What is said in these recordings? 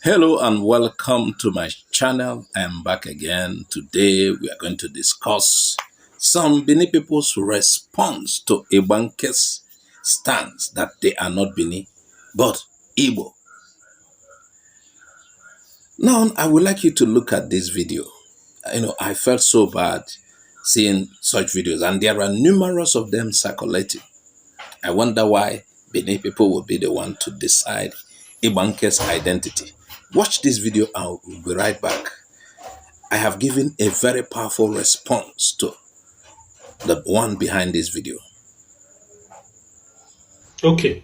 Hello and welcome to my channel. I'm back again. Today we are going to discuss some Bini people's response to Igbanke's stance that they are not Bini, but Igbo. Now, I would like you to look at this video. I felt so bad seeing such videos, and there are numerous of them circulating. I wonder why Bini people will be the one to decide Igbanke's identity. Watch this video and we'll be right back. I have given a very powerful response to the one behind this video. Okay.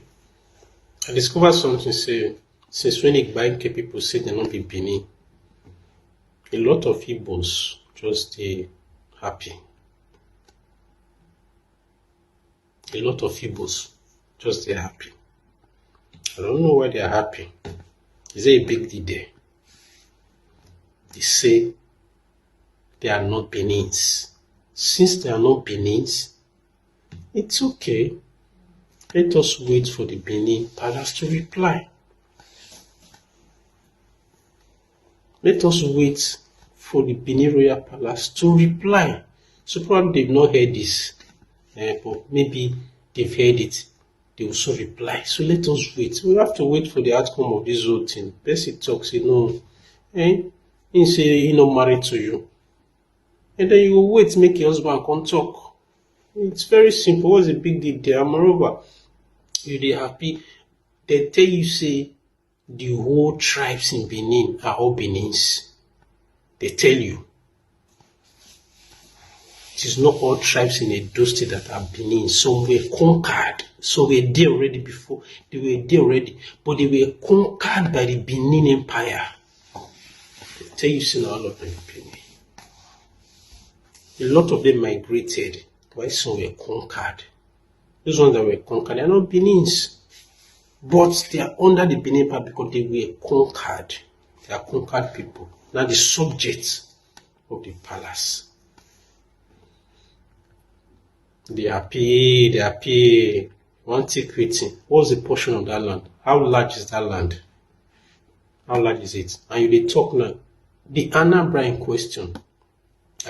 I discovered something since when Igbanke people say they not be Bini, a lot of Igbos just stay happy. A lot of Igbos just stay happy. I don't know why they are happy. Is there a big deal there? They say they are not Benins. Since they are not Benins, it's okay. Let us wait for the Benin Palace to reply. Let us wait for the Benin Royal Palace to reply. So probably they've not heard this, but maybe they've heard it. They will also reply. So let us wait. We have to wait for the outcome of this whole thing. Person talks, he say he not married to you. And then you will wait, make your husband come talk. It's very simple. What's the big deal there? Moreover, you dey happy. They tell you say the whole tribes in Benin are all Benins. They tell you. It is not all tribes in Edo State that are Benin. Some were conquered. So were there already before. They were there already. But they were conquered by the Benin Empire. They tell you say all of them Benin. A lot of them migrated, while some were conquered. Those ones that were conquered, they are not Benins. But they are under the Benin Empire because they were conquered. They are conquered people. Now the subjects of the palace. They are happy. One take waiting. What's the portion of that land? How large is that land? How large is it? And you dey talk now. The Anambra in question,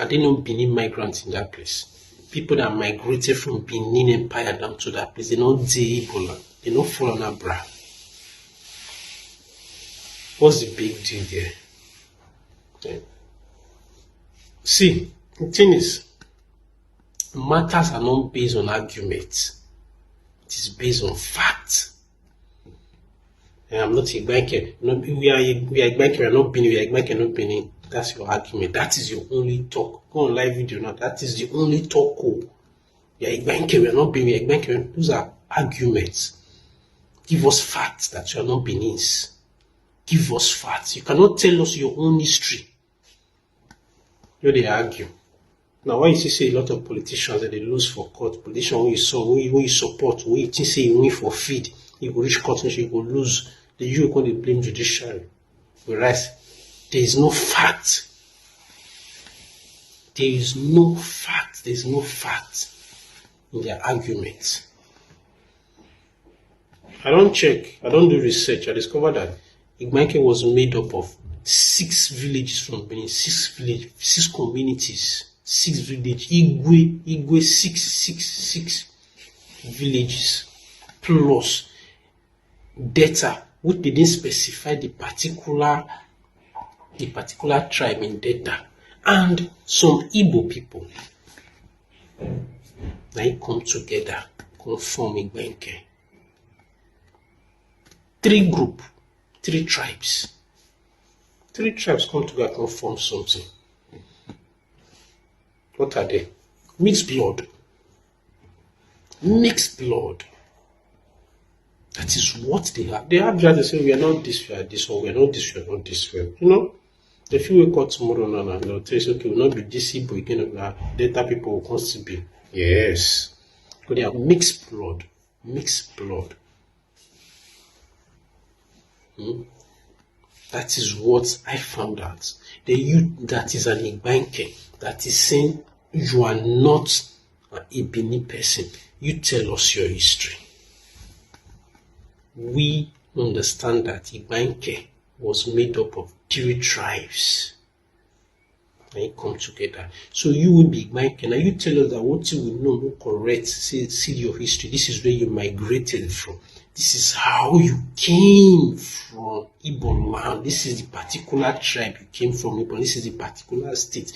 are they not Benin migrants in that place? People that migrated from Benin Empire down to that place, they don't dey Igbo land. They don't fall on Abra. What's the big deal there? Okay. See, the thing is, matters are not based on argument. It is based on fact. And I'm not Igbanke. We are Igbanke, we are not Bini, we are Igbanke, not Bini. That's your argument. That is your only talk. Go on live video now. That is the only talk. We are Igbanke, we are not Bini, we are Igbanke. Those are arguments. Give us facts that you are not Benins. Give us facts. You cannot tell us your own history. They argue. Now, why you say a lot of politicians that they lose for court? Politicians when you support, when you think say you win for feed, you will reach court and you will lose. The you going to blame judiciary. Whereas there is no fact. There is no fact. There is no fact in their arguments. I don't check. I don't do research. I discovered that Igbanke was made up of 6 villages from Benin, 6 communities, 6 villages. Igwe 6 villages plus data, which they didn't specify the particular tribe in data, and some Igbo people. They come together, form Igbanke. 3 groups, 3 tribes. 3 tribes come together and form something. What are they? Mixed blood. Mixed blood. That is what they have. They have just to say, we are not this, we are this, or we are not this, we are not this. If you wake up tomorrow now, and they'll tell you, okay, we'll not be this Igbo again, data people will constantly be. Yes. Because they have mixed blood. Mixed blood. That is what I found out. The youth that is an Igbanke, that is saying you are not a Bini person, you tell us your history. We understand that Igbanke was made up of 3 tribes. And it come together. So you will be Igbanke. Now you tell us that what you will know, correct, see your history. This is where you migrated from. This is how you came from Igbo land. This is the particular tribe you came from Igbo. This is the particular state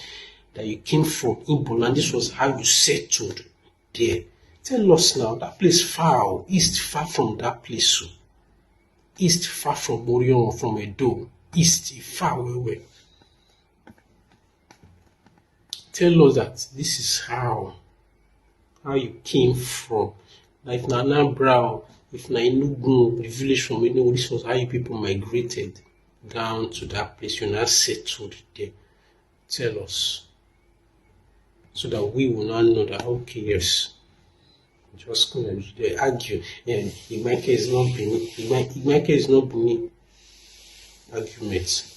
that you came from Igbo land. This was how you settled there. Tell us now, that place far, east far from that place. East far from Orion, from Edo. East far away. Tell us that this is how you came from. Like na Anambra, if na Enugu, the village from Enugu, this was how you people migrated down to that place. You now settled there. Tell us. So that we will now know that, okay, yes. Just gonna argue. And Igbanke is not Bini. Igbanke is not Bini argument.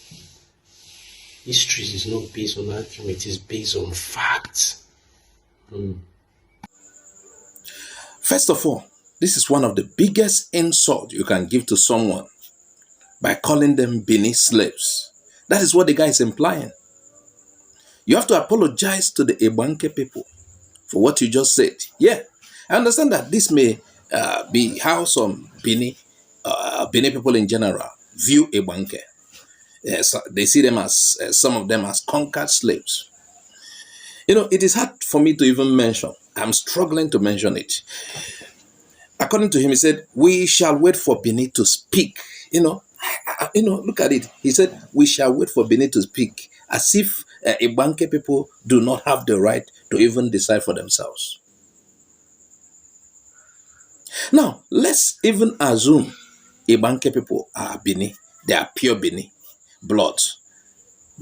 History is not based on argument, it's based on facts. First of all, this is one of the biggest insults you can give to someone by calling them Bini slaves. That is what the guy is implying. You have to apologize to the Igbanke people for what you just said. Yeah, I understand that this may be how some Bini people in general view Igbanke. Yes, they see them as, some of them as conquered slaves. It is hard for me to even mention. I'm struggling to mention it. According to him, he said, we shall wait for Bini to speak. Look at it. He said, we shall wait for Bini to speak, as if Igbanke people do not have the right to even decide for themselves. Now, let's even assume Igbanke people are Bini. They are pure Bini blood.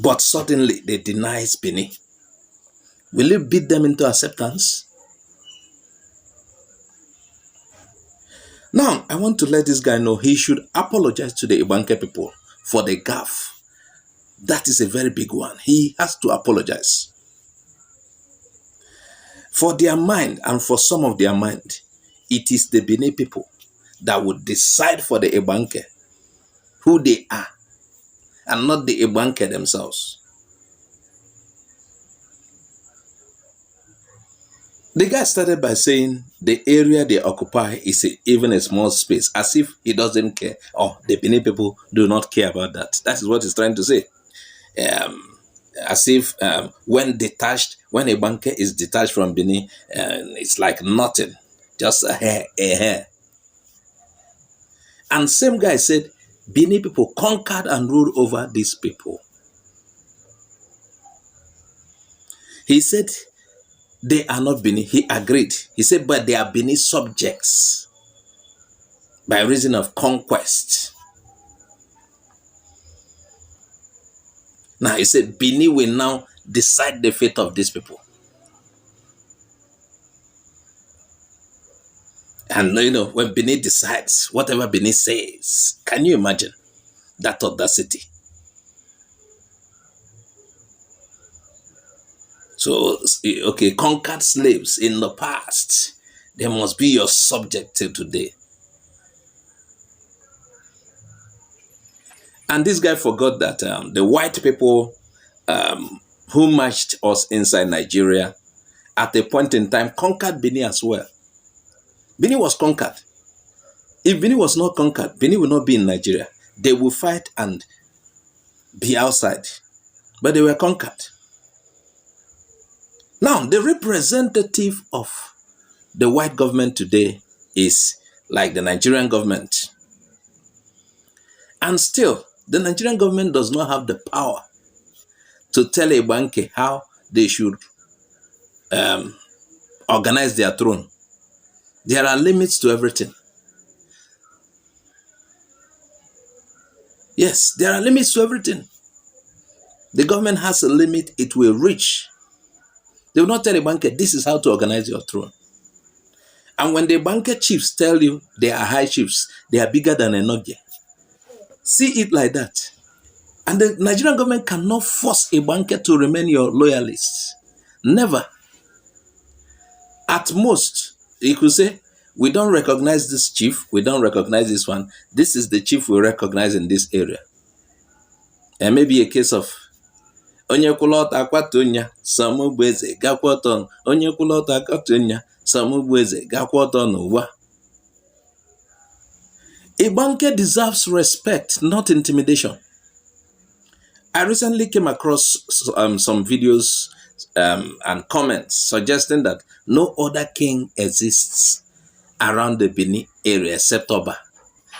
But suddenly they deny Bini. Will you beat them into acceptance? Now, I want to let this guy know he should apologize to the Igbanke people for the gaffe. That is a very big one. He has to apologize. For their mind, and for some of their mind, it is the Bini people that would decide for the Igbanke who they are, and not the Igbanke themselves. The guy started by saying the area they occupy is even a small space, as if he doesn't care, or the Bini people do not care about that. That is what he's trying to say. As if when Igbanke is detached from Bini, it's like nothing, just a hair. And same guy said, Bini people conquered and ruled over these people. He said, they are not Bini. He agreed. He said, but they are Bini subjects by reason of conquest. Now he said, Bini will now decide the fate of these people. And when Bini decides, whatever Bini says, can you imagine that audacity? So, okay, conquered slaves in the past, they must be your subject till today. And this guy forgot that the white people who marched us inside Nigeria at a point in time conquered Bini as well. Bini was conquered. If Bini was not conquered, Bini will not be in Nigeria. They will fight and be outside. But they were conquered. Now, the representative of the white government today is like the Nigerian government. And still, the Nigerian government does not have the power to tell Igbanke how they should organize their throne. There are limits to everything. Yes, there are limits to everything. The government has a limit it will reach. They will not tell Igbanke, this is how to organize your throne. And when the Igbanke chiefs tell you they are high chiefs, they are bigger than Enoge. See it like that. And the Nigerian government cannot force Igbanke to remain your loyalists. Never. At most, you could say, we don't recognize this chief, we don't recognize this one. This is the chief we recognize in this area. maybe a case of onye kwụlọta akwatunya samugbu eze gakwa ọtọ, onye kwụlọta akwatunya samugbu eze gakwa ọtọ n'ụwa. Igbanke deserves respect, not intimidation. I recently came across some videos and comments suggesting that no other king exists around the Bini area except Oba.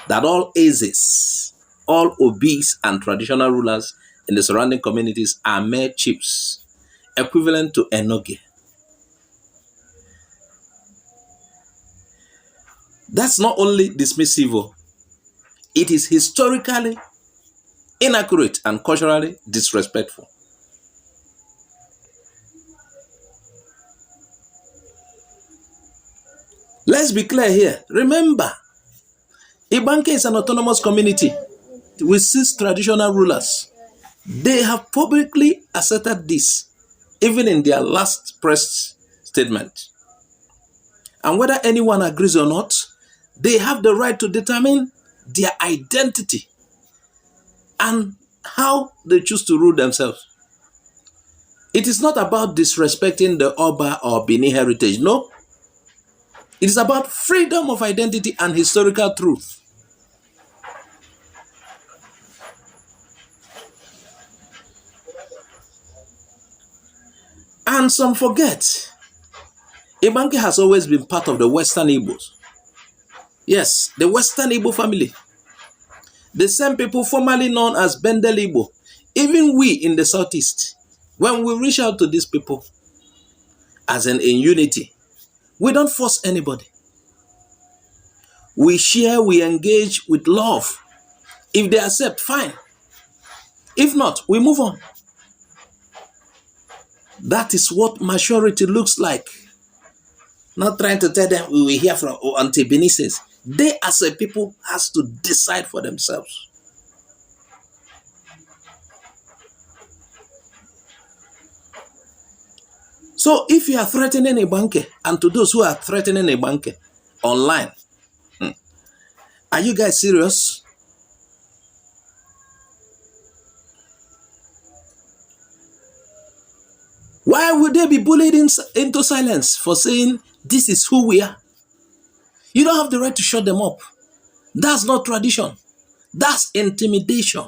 That all Ezes, all Obis and traditional rulers in the surrounding communities are mere chiefs, equivalent to Enoge. That's not only dismissive, it is historically inaccurate and culturally disrespectful. Let's be clear here. Remember, Igbanke is an autonomous community with 6 traditional rulers. They have publicly asserted this, even in their last press statement. And whether anyone agrees or not, they have the right to determine their identity and how they choose to rule themselves. It is not about disrespecting the Oba or Bini heritage, no. It is about freedom of identity and historical truth. And some forget, Igbanke has always been part of the Western Igbos. Yes, the Western Igbo family. The same people formerly known as Bendel Igbo. Even we in the Southeast, when we reach out to these people, as in unity, we don't force anybody. We share, we engage with love. If they accept, fine. If not, we move on. That is what maturity looks like. Not trying to tell them we will hear from until Bini says. They as a people has to decide for themselves. So if you are threatening Igbanke, and to those who are threatening Igbanke online, are you guys serious? Why would they be bullied into silence for saying this is who we are? You don't have the right to shut them up. That's not tradition. That's intimidation.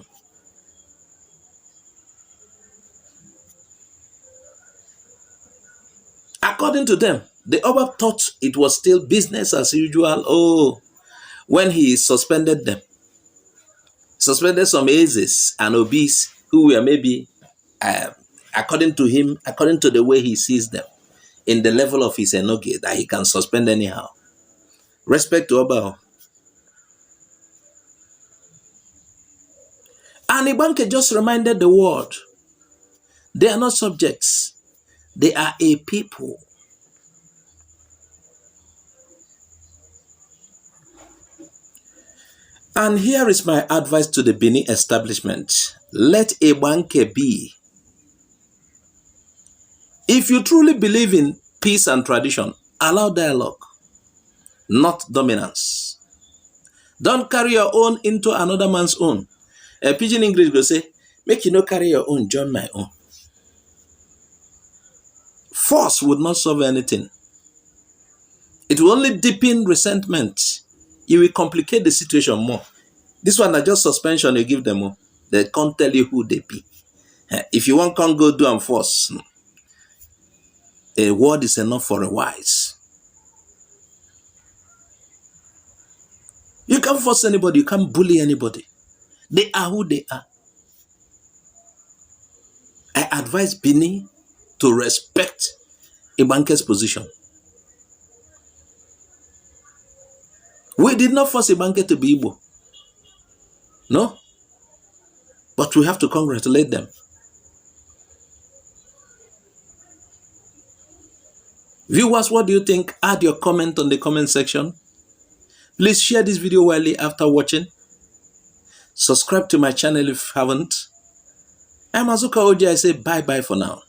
According to them, the Oba thought it was still business as usual. Oh, when he suspended them, suspended some Ezes and Obis who were maybe, according to him, according to the way he sees them, in the level of his enoge, that he can suspend anyhow. Respect to Oba. And Igbanke just reminded the world, they are not subjects. They are a people. And here is my advice to the Bini establishment. Let Igbanke be. If you truly believe in peace and tradition, allow dialogue, not dominance. Don't carry your own into another man's own. A pidgin English will say, make you not carry your own, join my own. Force would not solve anything. It will only deepen resentment. You will complicate the situation more. This one is just suspension you give them more. They can't tell you who they be. If you want, can't go do and force. A word is enough for a wise. You can't force anybody. You can't bully anybody. They are who they are. I advise Bini to respect Igbanke's position. We did not force Igbanke to be Igbo. No. But we have to congratulate them. Viewers, what do you think? Add your comment on the comment section. Please share this video widely after watching. Subscribe to my channel if you haven't. I'm Azuka Oji. I say bye-bye for now.